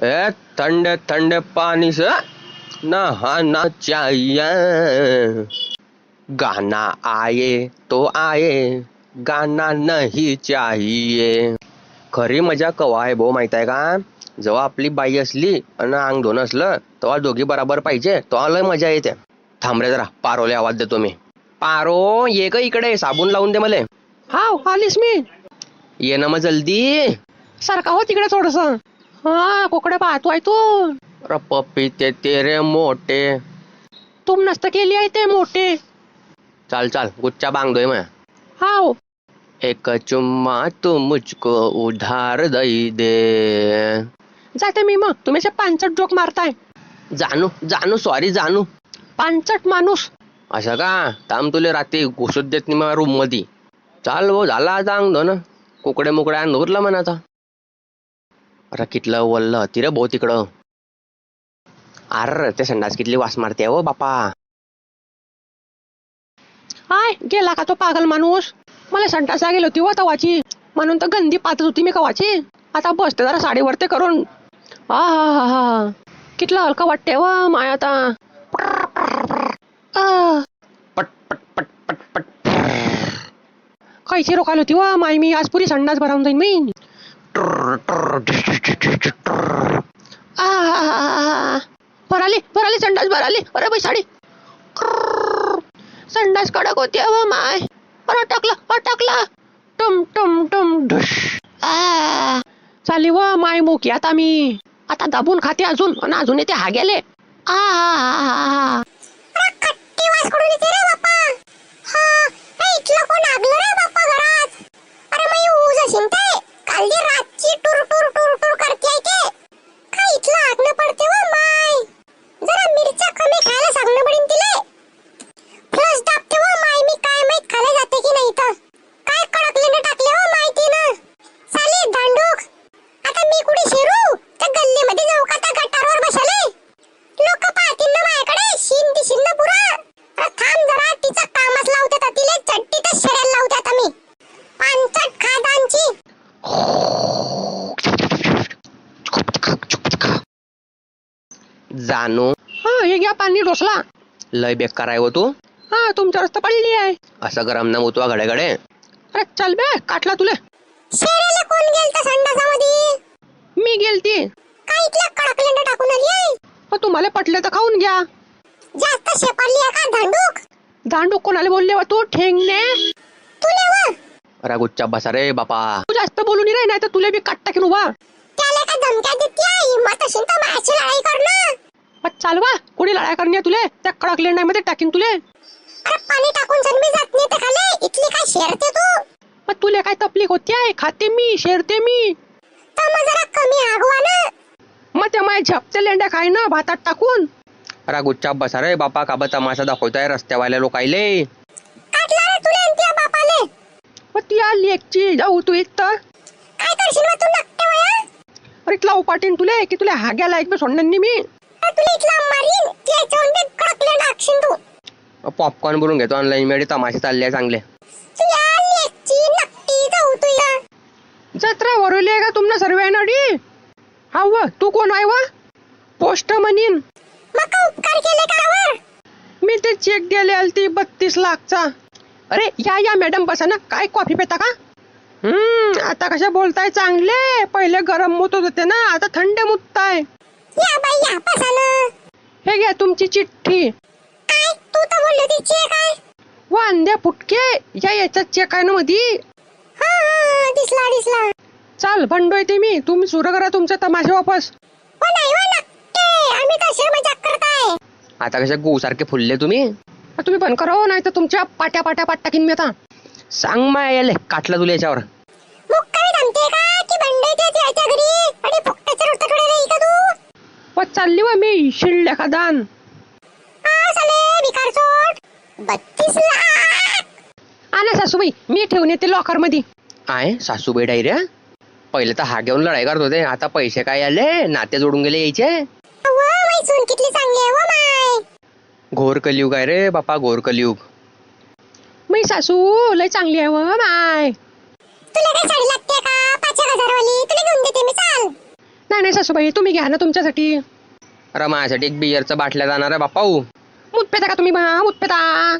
ए ठंडे ठंडे पानी से नहाना चाहिए। गाना आए तो आए, गाना नहीं चाहिए। खरी मजा कवा आहे भाऊ माहित आहे का? जेव्हा आपली बाई असली आणि अंग धुणं असलं तेव्हा दोघी बराबर पाहिजे, तेव्हा लय मजा येते. थांब रे जरा, पारोले आवाज देतो मी. पारो ये ग इकडे, साबून लावून दे मले. हाव आलीस मी. ये ना मग जल्दी. सारखा हो तिकडे थोडस. हा कोकडे पाहतोय तू. अरे पप्पी ते तेरे मोठे. तुम नसत केली आहे ते मोठे. चाल चाल, गुच्चा बांगतोय मैं. हाव एक चुम्मा तू मुझको उधार दई दे. जाते मी मग. तुम्ही असे पांचट जोक मारताय. जानू जानू सॉरी जानू. पांचट माणूस. असं का? थांब तुले रात्री घुसत देत नाही मला रूम मध्ये. चाल भाऊ, झाला आता अंग धुणं. कुकडे मुकडे अंग धुतलं म्हणा आता. अरे कितलं वल्ल होती रे भाऊ तिकडं. अरे ते संडास कितली वास मारते हो बापा. हाय गेला का तो पागल माणूस. मला संडास लागेल होती व तवाची, म्हणून तर गंदी पातच होती मी कवाची. आता बसते जरा साडीवर ते करून. हा हा हा हा कितलं हलका वाटते व माय आता. पट पट पट पट पट. कैची रोखायला होती व माय मी. आज पुरी संडास भरावून जाईन मी. भराली संडास भराली. अरे बाई साडी. संडास कडक होती व माय. अरे अटकला. टम टम टम ढुश. चाली व माय मोकी आता मी. आता दाबून खाते अजून, आणि अजून येते हा गेले. जानू. हा हे घ्या पाणी डोसला. लय बेकार आहे हो तू. हा तुमच्या रस्ता पडली आहे. असं गरम न होतो घडे घडे. अरे चल बे, काटला तुले. शेरेला कोण गेलता संडासामध्ये? मी गेलती. काय इथल्या कडकलेंड टाकून आली आहे? तुम्हाला पटले तर खाऊन घ्या. जास्त शेपारली आहे का धांडूक? दांडू कोणाला बोलले व तू ठेंगणे. तुले व अरे गुच्चा बसा रे बापा. तू जास्त बोलू नाही तर तुले बी काट टाकीन उभा. त्याला का धमक्या देते? हिम्मत असेल तर माझ्याशी लढाई कर ना. चाल वा, कुणी लढाई करणे तुले. त्या कडक लेंडामध्ये टाकीन तुले. अरे पाणी टाकून जर मी जात नाही तर खाले इथली काय शेरते तू? मग तुले काय तकलीफ होती आहे? खाते मी, शेरते मी. तर मग जरा कमी आगवा ना. मग त्या माझ्या झपते लेंड्या खाय ना भातात टाकून. अरे गुच्चा बसा रे बापा. का बा तमाशा दाखवताय रस्त्यावाल्या लोकायले. काटला रे तुले आणि त्या बापाले. मग ती आली एकची जाऊ तू इथं. काय करशील मग तू नकटे वया? अरे इथला उपाटीन तुले की तुला हाग्याला एक बी सोडणार नाही मी. तुला इथला मारीन त्याच्यावर बी कडकलेंड टाकशील तू. पॉपकॉर्न भरून घेतो ऑनलाईन मध्ये. तमाशे चालले चांगले. तू या लेकची नक्की जाऊ तू या. जत्रा वरवली आहे का तुमना सर्व येणारी? हा व तू कोण आहे वा? पोस्ट म्हणीन. मग का उपकार केले का वर? मी ते चेक द्यायला आलती 32 लाखचा. अरे या मॅडम बसा ना. काय कॉफी पेता का? आता कशा बोलताय चांगले. पहिले गरम मुतत होते ना, आता थंड मुतताय. या बाई या बसा ना. हे घ्या तुमची चिठ्ठी. काय तू तर बोलली होती चेक आहे. वांद्या फुटके याच्यात चेक आहे ना मधी. हा दिसला. चाल भंडोय ते मी. तुम्ही सुरू करा तुमचा तमाशा वापस. हो नाही हो नक्की. आम्ही कशा मजाक करताय. आता कशा गू सारखे फुलले तुम्ही. तुम्ही बंद करा हो, नाही तर तुमच्या पाट्या पाट टाकीन मी आता. सांग मायाले काटला तुला याच्यावर. मुक्कामी थांबते का की बंडे ते त्याच्या घरी आणि फुकट्याच्या रोटाकडे नाही का तू? चालली व मी शिळल्या का दान. साले भिकार सोड. 32 लाख. आणा सासूबाई, मी ठेवून येते लॉकर मध्ये. आहे सासूबाई डायऱ्या. पहिले तर हा घेऊन लढाई करत होते, आता पैसे काय आले, नाते जोडून गेले यायचे. माई सून कितली चांगली आहे व माय. घोर कलियुग आहे रे बापा, घोर कलियुग. मी सासू लय चांगली आहे व माय. तुला काय साडी लागते का? 5,000 वाली तुला घेऊन देते मी. चाल. नाही नाही सासूबाई, तुम्ही घ्या ना तुमच्यासाठी. अरे माझ्यासाठी एक बियरचं बाटल्या जाणार आहे बापाऊ. मूत पेता का तुम्ही मूत पेता?